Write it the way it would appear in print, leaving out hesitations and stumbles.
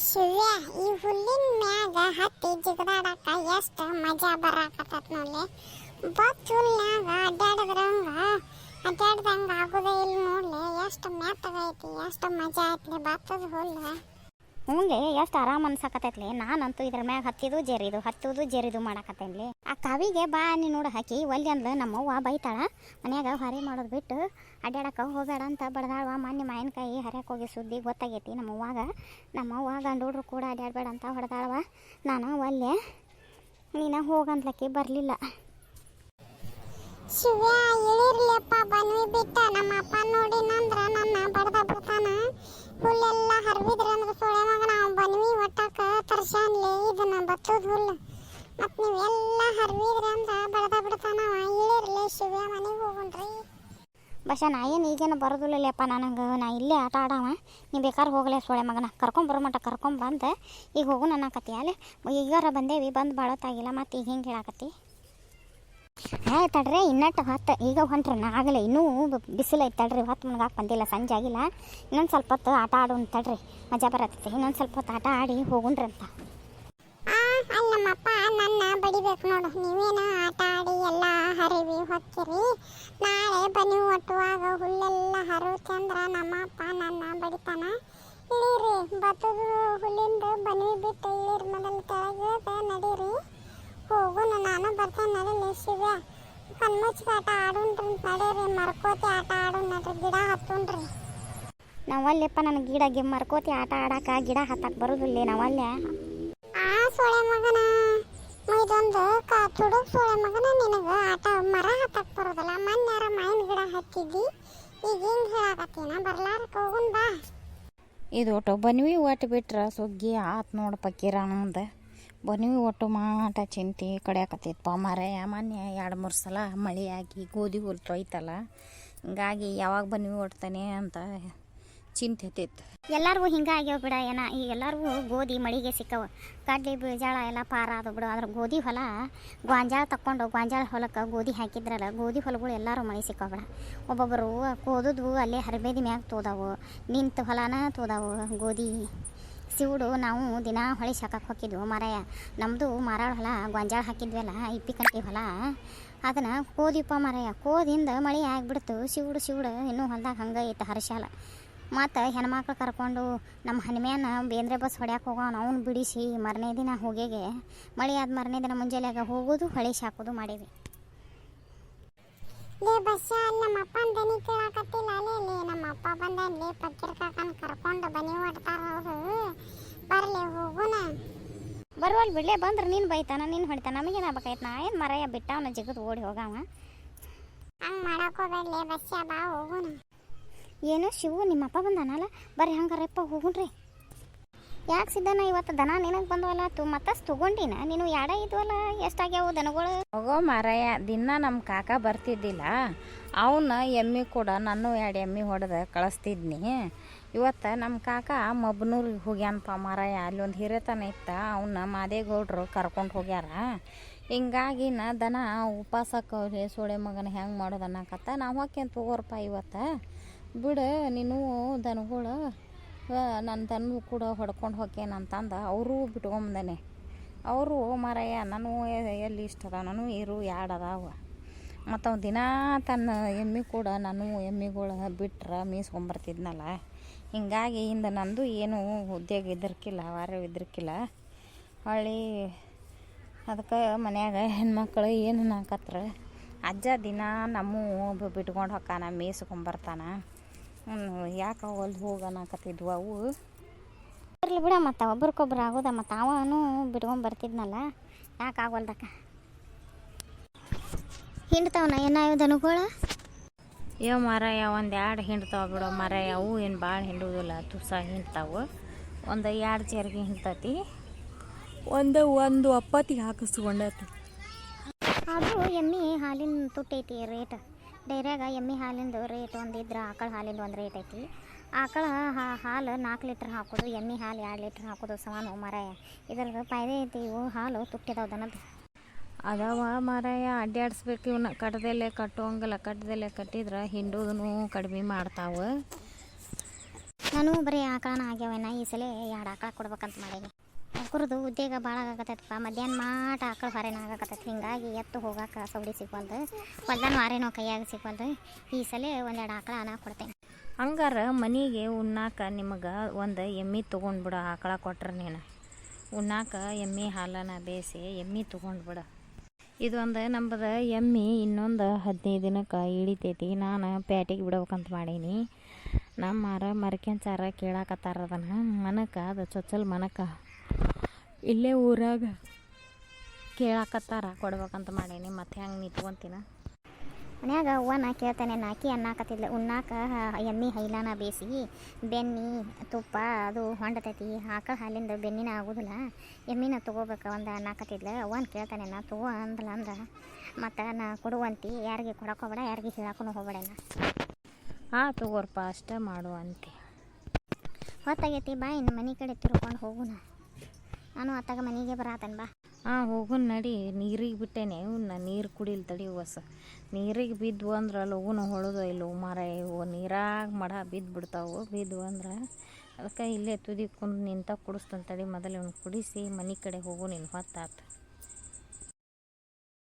ಶಿವ್ಯ ಈ ಹುಲ್ಲಿನ ಮ್ಯಾಗ ಹತ್ತಿ ಜಿಗದಾಡಕ ಎಷ್ಟು ಮಜಾ ಬರಾಕತ್ತತ್ ನೋಡ್ಲೆ. ಬತ್ ಹುಲ್ನ್ಯಾಗ ಅಡ್ಡಾಡ್ದಂಗ ಆಗೋದೇ ಇಲ್ಲ ನೋಡ್ಲೆ. ಎಷ್ಟು ಮೆತ್ತಗೈತಿ, ಎಷ್ಟು ಮಜಾ ಐತ್ಲಿ ಭತ್ತದ ಹುಲ್ಲು. ಹ್ಞೂಲೆ ಎಷ್ಟು ಆರಾಮ್ ಅನ್ಸಕತ್ತೈತ್ಲಿ. ನಾನಂತೂ ಇದ್ರ ಮ್ಯಾಗ ಹತ್ತುದು ಜರಿದು ಮಾಡಾಕತ್ತೇನ್ಲಿ. ಆ ಕಾವಿಗೆ ಬಾ ನೀ ನೋಡು ಹಾಕಿ ಒಲ್ಲೆ ಅಂದ್ಲು. ನಮ್ಮವ್ವ ಬೈತಾಳ, ಮನ್ಯಾಗ ಹೊರೆ ಮಾಡೋದು ಬಿಟ್ಟು ಅಡ್ಡಾಡಕ್ಕೆ ಹೋಗಬೇಡ ಅಂತ ಬಡ್ದಾಳ್ವ. ಮೊನ್ನೆ ಮಾವಿನಕಾಯಿ ಹರ್ಯಾಕೆ ಹೋಗಿ ಸುದ್ದಿ ಗೊತ್ತಾಗೈತಿ ನಮ್ಮವ್ವ ಗಂಡೋಡ್ರು ಕೂಡ ಅಡ್ಡಾಡಬೇಡ ಅಂತ ಹೊಡೆದಾಳ್ವ. ನಾನು ಒಲ್ಲೆ ನೀನು ಹೋಗಂದ್ಲಕ್ಕಿ ಬರಲಿಲ್ಲ. ಶಿವ್ಯ ಇಳಿರ್ಲಿಯಪ್ಪ ಬನ್ವಿ ಬಿಟ್ಟ. ನಮ್ಮ ಅಪ್ಪ ನೋಡಿನಂದ್ರ ನನ್ನ ಬಡ್ದ ಬಿಡ್ತಾನ. ಹುಲ್ಲೆಲ್ಲ ಹರಿವಿದ್ರಿ ಅಂದ್ರೆ ಸೊಳೆ ಮಗನ ಬನ್ವಿ ಒಟ್ಟಕ್ಕೆ ತರ್ಸಾನ್ಲಿ ಇದನ್ನ ಬತ್ತದ ಹುಲ್ಲು. ಮತ್ತು ನೀವೆಲ್ಲ ಹರಿವಿದ್ರಿ ಅಂದ್ರೆ ಬಡ್ದ ಬಿಡ್ತಾನವ. ಇಳಿರ್ಲಿ ಶಿವ್ಯ, ಮನೆಗೆ ಹೋಗುಣ್ರಿ. ಬಶ ನಾ ಏನು ಈಗೇನು ಬರೋದಿಲ್ಲಪ್ಪ ನನಗೆ. ನಾ ಇಲ್ಲೇ ಆಟ ಆಡವ. ನೀ ಬೇಕಾದ್ರೆ ಹೋಗಲೇ ಸೊಳೆ ಮಗನ ಕರ್ಕೊಂಬರೋ ಮಟ್ಟ ಕರ್ಕೊಂಬಂದು ಈಗ ಹೋಗು ಅನ್ನಕತ್ತಿ. ಅಲ್ಲೇ ಈಗಾರ ಬಂದೇವಿ, ಬಂದು ಬಾಳತ್ತಾಗಿಲ್ಲ, ಮತ್ತು ಈಗ ಹಿಂಗೆ ಹೇಳಾಕತ್ತಿ. ತಡ್ರಿ ಇನ್ನಟ್ಟು ಹೊತ್ತು ಈಗ ಹೊಂಟ್ರಿ. ನಾ ಆಗಲೇ ಇನ್ನೂ ಬಿಸಿಲು ಐತೆ ತಡ್ರಿ. ಹೊತ್ತು ಮುನ್ಗಾಕೆ ಬಂದಿಲ್ಲ, ಸಂಜೆ ಆಗಿಲ್ಲ. ಇನ್ನೊಂದು ಸ್ವಲ್ಪ ಹೊತ್ತು ಆಟ ಆಡೋಣ ತಡ್ರಿ, ಮಜಾ ಬರತ್ತೈತಿ. ಇನ್ನೊಂದು ಸ್ವಲ್ಪ ಹೊತ್ತು ಆಟ ಆಡಿ ಹೋಗುಣ್ರಿ ಅಂತ. ಅಲ್ಲಿ ನಮ್ಮಪ್ಪ ನನ್ನ ಬಡಿಬೇಕು ನೋಡು. ನೀವೇನು ಆಟ ಆಡಿ ಎಲ್ಲ ಹರಿವಿ ಹೊಕ್ಕಿರಿ. ನಾಳೆ ಬನ್ನಿ ಒಟ್ಟುವಾಗ ಹುಲ್ಲೆಲ್ಲ ಹರಿಚಂದ್ರ ನಮ್ಮಪ್ಪ ನನ್ನ ಬಡಿತಾನ. ಇಳೀರಿ, ಬತ್ತದ ಹುಲ್ಲಿಂದ ಬನ್ನಿ ಬಿಟ್ಟು ಇಳೀರಿ. ಮೊದಲು ಕೆಳಗೆ ನಡೀರಿ, ಹೋಗುನು. ನಾನು ಬರ್ತೇನೆ ನಡೀಲಿ ಶಿವ್ಯ. ಕಣ್ಮುಚ್ಚಿಗೆ ಆಟ ಆಡುಣ್ರಿ ನಡೀರಿ. ಮರ್ಕೋತಿ ಆಟ ಆಡು ನಡ್ರಿ, ಗಿಡ ಹತ್ತುಣ್ರಿ. ನಾವಲ್ಲೆಪ್ಪ ನನಗೆ ಗಿಡ ಮರ್ಕೋತಿ ಆಟ ಆಡಕ್ಕೆ ಗಿಡ ಹತ್ತಕ್ಕೆ ಬರೋದಿಲ್ಲ. ನಾವಲ್ಲೇ ಸೊಳೆ ಮಗನ ಇದೊಂದು ತುಡುಗ್ ಸೊಳೆ ಮಗನ ನಿನಗೆ ಆಟ ಮರ ಹತ್ತಕ್ಕೆ ಬರೋದಲ್ಲ. ಮೊನ್ನೆರ ಮಾವಿನ ಗಿಡ ಹತ್ತಿದ್ದಿ, ಈಗ ಹಿಂಗೆ ಹೇಳಾಕತ್ತೀನ. ಬರ್ಲಾರಕ್ಕೆ ಹೋಗುನ್ ಬಾ. ಇದು ಒಟ್ಟು ಬನ್ವಿ ಒಟ್ಟು ಬಿಟ್ರೆ ಸುಗ್ಗಿ ಆತು ನೋಡಪ್ಪ ಕಿರಾಣಂದು. ಬನ್ವಿ ಒಟ್ಟು ಮಾಟ ಚಿಂತೆ ಕಡಿಯಾಕತ್ತೈತಪ್ಪ ಮಾರಾಯ. ಮೊನ್ನೆ 2-3 ಸಲ ಮಳೆ ಆಗಿ ಗೋಧಿ ಹುಲ್ ತೊಯ್ತಲ್ಲ, ಹಿಂಗಾಗಿ ಯಾವಾಗ ಬನ್ವಿ ಒಟ್ತಾನೆ ಅಂತ ಚಿಂತೆ ಹತ್ತೈತೆ. ಎಲ್ಲರಿಗೂ ಹಿಂಗೆ ಆಗ್ಯಾವ ಬಿಡ. ಏನ ಈಗ ಎಲ್ಲರಿಗೂ ಗೋಧಿ ಮಳಿಗೆ ಸಿಕ್ಕವ. ಕಡ್ಲಿ ಬೀಜಾಳ ಎಲ್ಲ ಪಾರ ಅದು ಬಿಡು. ಆದ್ರೆ ಗೋಧಿ ಹೊಲ ಗೋಂಜಾಳ ತಕ್ಕೊಂಡು ಗೋಂಜಾಳ ಹೊಲಕ್ಕೆ ಗೋಧಿ ಹಾಕಿದ್ರಲ್ಲ, ಗೋಧಿ ಹೊಲಗಳು ಎಲ್ಲರೂ ಮಳೆ ಸಿಕ್ಕವ ಬಿಡ. ಒಬ್ಬೊಬ್ಬರು ಕೋದದ್ವು ಅಲ್ಲೇ ಹರಿಬೇದಿ ಮ್ಯಾಗ ತೋದಾವು, ನಿಂತು ಹೊಲನ ತೋದಾವು ಗೋಧಿ ಸಿವುಡು. ನಾವು ದಿನ ಹೊಳೆ ಶಾಕಕ್ಕೆ ಹೋಗಿದ್ವು ಮಾರಾಯ. ನಮ್ಮದು ಮಾರಾಳ ಹೊಲ ಗೋಂಜಾಳ ಹಾಕಿದ್ವಲ್ಲ, ಇಪ್ಪಿಕಂಟಿ ಹೊಲ, ಅದನ್ನು ಕೋದಿಪ್ಪ ಮಾರಾಯ. ಕೋದಿಂದ ಮಳೆ ಆಗಿಬಿಡ್ತು. ಸಿವುಡು ಇನ್ನೂ ಹೊಲ್ದಾಗ ಹಂಗೆ ಐತೆ ಹರ್ಷಾಲ. ಮತ್ತು ಹೆಣ್ಮಕ್ಳು ಕರ್ಕೊಂಡು ನಮ್ಮ ಹನುಮ್ಯಾನ ಬೇಂದ್ರೆ ಬಸ್ ಹೊಡ್ಯಾಕೆ ಹೋಗೋಣ. ಅವ್ನು ಬಿಡಿಸಿ ಮರನೇ ದಿನ ಹೋಗೇಗೆ ಮಳೆ ಆದ ಮರನೇ ದಿನ ಮುಂಜಾನೆಯಾಗ ಹೋಗೋದು ಹೊಳೆ ಶಾಕೋದು ಮಾಡೀವಿ. ಲೇ ಬಸ್ಸ, ಅಲ್ಲಿ ನಮ್ಮ ಅಪ್ಪನ ದನಿ ಕೇಳಾಕತ್ತಿಲ್ಲ. ಅಲ್ಲೇ ನಮ್ಮ ಅಪ್ಪ ಬಂದಲ್ಲಿ ಪಕ್ಕೀರ್ ಕಾಕನ ಕರ್ಕೊಂಡು ಬನ್ನಿ ಹೊಡ್ತಾರ ಅವರು. ಬರಲಿ ಹೋಗುನ. ಬರುವಲ್ಲಿ ಬಿಡಲೇ, ಬಂದ್ರೆ ನೀನು ಬೈತಾನ, ನೀನು ಹೊಡಿತಾನ, ನಮಗೇನಾಗಬೇಕಾಯ್ತು. ನಾ ಏನು ಮರಾಯ ಬಿಟ್ಟ ಅವನ ಜಿಗದು ಓಡಿ ಹೋಗವ. ಹಂಗೆ ಮಾಡಕೋಬೇಡಲೇ ಬಸ್ಸ, ಬಾ ಹೋಗುನ. ಏನು ಶಿವು, ನಿಮ್ಮಪ್ಪ ಬಂದಾನಲ್ಲ, ಬರ್ರಿ ಹಂಗಾರಪ್ಪ ಹೋಗುಣ್ರಿ. ಯಾಕೆ ಸಿದ್ಧನ ಇವತ್ತು ದನ ನಿನಗೆ ಬಂದವಲ್ಲ ಮತ್ತಷ್ಟು ತೊಗೊಂಡಿನ ನೀನು? ಎಡ ಇದ್ವಲ್ಲ, ಎಷ್ಟಾಗ್ಯಾವು ದನಗಳು? ಹೋಗೋ ಮಾರಾಯ, ದಿನ ನಮ್ಮ ಕಾಕ ಬರ್ತಿದ್ದಿಲ್ಲ. ಅವನ್ನ ಎಮ್ಮೆ ಕೂಡ ನಾನು 2 ಎಮ್ಮೆ ಹೊಡೆದು ಕಳಿಸ್ತಿದ್ನಿ. ಇವತ್ತು ನಮ್ಮ ಕಾಕ ಮಬ್ನೂರಿಗೆ ಹೋಗ್ಯಾನಪ್ಪ ಮಾರಾಯ. ಅಲ್ಲಿ ಒಂದು ಹಿರೇತನ ಇತ್ತ, ಅವನ್ನ ಮಾದೇಗೌಡರು ಕರ್ಕೊಂಡು ಹೋಗ್ಯಾರ. ಹಿಂಗಾಗಿ ದನ ಉಪವಾಸಕ್ಕೆ ಸೊಳೆ ಮಗನ ಹೆಂಗೆ ಮಾಡೋದು ಅನ್ನಕತ್ತ. ನಾವು ಹೋಗ್ಯಂತ ತಗೋರಪ್ಪ ಇವತ್ತು ಬಿಡು ನೀನು ದನಗಳು. ನನ್ನ ದನ ಕೂಡ ಹೊಡ್ಕೊಂಡು ಹೋಗ್ಯೇನಂತಂದು ಅವರು ಬಿಟ್ಕೊಂಬಂದಾನೆ. ಅವರು ಮಾರಾಯ ನಾನು ಎಲ್ಲಿ ಇಷ್ಟ ಅದಾವ, ನಾನು ಇರು 2 ಅದಾವ. ಮತ್ತು ಅವ್ನು ದಿನ ತನ್ನ ಎಮ್ಮೆ ಕೂಡ ನಾನು ಎಮ್ಮೆಗಳು ಬಿಟ್ರೆ ಮೀಸ್ಕೊಂಬರ್ತಿದ್ನಲ್ಲ. ಹಿಂಗಾಗಿ ನಂದು ಏನು ಉದ್ಯೋಗ ಇದ್ರಕ್ಕಿಲ್ಲ, ವಾರ ಇದ್ರಕ್ಕಿಲ್ಲ. ಹೊಳ್ಳಿ ಅದಕ್ಕೆ ಮನ್ಯಾಗ ಹೆಣ್ಮಕ್ಳು ಏನು ಅನ್ನಕತ್ರ, ಅಜ್ಜ ದಿನ ನಮ್ಮ ಬಿಟ್ಕೊಂಡು ಹೊಕ್ಕಾನ, ಮೇಯ್ಸ್ಕೊಂಬರ್ತಾನ. ಯಾಕೆ ಹೊಲ್ದು ಹೋಗನಕತ್ತಿದ್ವು ಅವು. ಇರಲಿ ಬಿಡ, ಮತ್ತು ಒಬ್ರಿಗೊಬ್ರು ಆಗೋದ. ಮತ್ತು ಅವನು ಬಿಟ್ಕೊಂಡು ಬರ್ತಿದ್ನಲ್ಲ, ಯಾಕೆ ಆಗೋಲ್ದಕ್ಕ. ಹಿಂಡ್ತಾವನ ಏನಾವ ದನಗಳು? ಮಾರಾಯ, 1-2 ಹಿಂಡ್ತಾವ ಬಿಡೋ ಮಾರಾಯ. ಅವು ಏನು ಭಾಳ ಹಿಂಡುವುದಿಲ್ಲ, ತುಸ ಹಿಂಡ್ತಾವು. ಒಂದು 2 ಚೇರಿಗೆ ಹಿಂಡ್ತತಿ, ಒಂದು ಅಪ್ಪತ್ತಿಗೆ ಹಾಕಿಸ್ಕೊಂಡೈತಿ. ಅದು ಎಮ್ಮೆ ಹಾಲಿನ ತುಟ್ಟೈತಿ ರೇಟ್. ಡೈರ್ಯಾಗ ಎಮ್ಮೆ ಹಾಲಿಂದು ರೇಟ್ ಒಂದಿದ್ರೆ ಆಕಳ ಹಾಲಿಂದು ಒಂದು ರೇಟ್ ಐತಿ. ಆಕಳ ಹಾಲು 4 ಲೀಟ್ರ್ ಹಾಕೋದು, ಎಮ್ಮೆ ಹಾಲು 2 ಲೀಟ್ರ್ ಹಾಕೋದು ಸಮಾನ ಮಾರಾಯ. ಇದ್ರದ್ದು ಫಾಯ್ದೆ ಐತಿ. ಇವು ಹಾಲು ತುಟ್ಟಿದಾವ ದನದ್ದು. ಅದಾವ ಮಾರಾಯ, ಅಡ್ಡಾಡಿಸ್ಬೇಕು ಇವನ್ನ. ಕಟ್ಟದಲ್ಲೇ ಕಟ್ಟುವಂಗಿಲ್ಲ, ಕಟ್ಟದಲ್ಲೇ ಕಟ್ಟಿದ್ರೆ ಹಿಂಡುದೂ ಕಡಿಮೆ ಮಾಡ್ತಾವೆ. ನಾನು ಬರೀ ಆಕಳನ ಆಗ್ಯಾವೇನ ಈ ಸಲ 2 ಆಕಳ ಕೊಡ್ಬೇಕಂತ ಮಾಡೀನಿ. ಕುರಿದು ಉದ್ಯೋಗ ಭಾಳ ಆಗಕತ್ತೈತಪ್ಪ. ಮಧ್ಯಾಹ್ನ ಮಾಟ ಆಕಳ ಹೊರೆನ ಆಗಕತ್ತೈತಿ. ಹಿಂಗಾಗಿ ಎತ್ತು ಹೋಗಾಕ ಸೌಡಿ ಸಿಗ್ವಲ್ದು, ಹೊಲ್ದಾನ ವಾರೇನೋ ಕೈಯಾಗ ಸಿಗ್ವಲ್ದು. ಈ ಸಲ 1-2 ಆಕಳನ ಕೊಡ್ತೇನೆ. ಹಂಗಾರ ಮನೆಗೆ ಉಣ್ಣಾಕ ನಿಮಗೆ ಒಂದು ಎಮ್ಮೆ ತೊಗೊಂಡ್ಬಿಡು. ಆಕಳ ಕೊಟ್ರೆ ನೀನು ಉಣ್ಣಾಕ ಎಮ್ಮೆ ಹಾಲನ ಬೇಯಿಸಿ ಎಮ್ಮೆ ತೊಗೊಂಡ್ಬಿಡು. ಇದೊಂದು ನಮ್ಮದು ಎಮ್ಮೆ ಇನ್ನೊಂದು 15 ದಿನಕ್ಕೆ ಇಳಿತೈತಿ. ನಾನು ಪ್ಯಾಟಿಗೆ ಬಿಡ್ಬೇಕಂತ ಮಾಡೀನಿ. ನಮ್ಮಾರ ಮರ್ಕೆಂಚಾರ ಕೇಳಾಕತ್ತಾರ ಅದನ್ನು. ಮನಕ್ಕೆ ಅದು ಚೊಚ್ಚಲ್ ಮನಕ್ಕೆ ಇಲ್ಲೇ ಊರಾಗ ಕೇಳಾಕತ್ತಾರ, ಕೊಡ್ಬೇಕಂತ ಮಾಡೀನಿ. ಮತ್ತೆ ಹೆಂಗೆ ನಿಂತ್ಕೊಂತೀನ ಮನ್ಯಾಗ ಅವ್ವನ ಕೇಳ್ತಾನೆ. ನಾಕಿ ಅನ್ನಾಕತ್ತಿದ್ಲು ಉಣ್ಣಾಕ ಎಮ್ಮೆ ಹೈಲಾನ ಬೇಯಿಸಿ ಬೆಣ್ಣೆ ತುಪ್ಪ ಅದು ಹೊಂಡತೈತಿ. ಆಕಳ ಹಾಲಿಂದ ಬೆಣ್ಣಿನ ಆಗೋದಿಲ್ಲ, ಎಮ್ಮಿನ ತೊಗೋಬೇಕು ಒಂದು ಅನ್ನಾಕತ್ತಿದ್ಲು. ಅವ್ವನ ಕೇಳ್ತಾನೆ. ನಾ ತೊಗೋ ಅಂದಲ್ಲ ಅಂದ್ರೆ ಮತ್ತು ನಾ ಕೊಡುವಂತಿ. ಯಾರಿಗೆ ಕೊಡಕ್ಕೆ ಹೋಗ್ಬೇಡ, ಯಾರಿಗೆ ಹೇಳಕ್ಕೂ ಹೋಗ್ಬೇಡಲ್ಲ. ತಗೋರ್ಪ ಅಷ್ಟೇ ಮಾಡು ಅಂತೆ. ಹೊತ್ತಾಗೈತಿ, ಬಾ ಇನ್ನು ಮನೆ ಕಡೆ ತಿರ್ಕೊಂಡು ಹೋಗುಣ. ನಾನು ಅತ್ತಾಗ ಮನೆಗೆ ಬರತ್ತೇನೆ, ಬಾ. ಹೋಗುನ್ ನಡಿ. ನೀರಿಗೆ ಬಿಟ್ಟೇನೆ ಇವನ್ನ, ನೀರು ಕುಡಿಲ್ ತಡಿ ಹೊಸ. ನೀರಿಗೆ ಬಿದ್ವು ಅಂದ್ರೆ ಲಗುನ ಹೊಳೋದು ಇಲ್ಲವು ಮರ. ಇವು ನೀರಾಗ ಮಡ ಬಿದ್ದು ಬಿಡ್ತಾವು. ಬಿದ್ವು ಅಂದ್ರೆ ಅದಕ್ಕೆ ಇಲ್ಲೇ ತುದಿ ಕುಂದು ನಿಂತ ಕುಡಿಸ್ತಂತ ತಡಿ. ಮೊದಲು ಇವ್ನು ಕುಡಿಸಿ ಮನೆ ಕಡೆ ಹೋಗು. ನೀನು ಹೊತ್ತಾತು.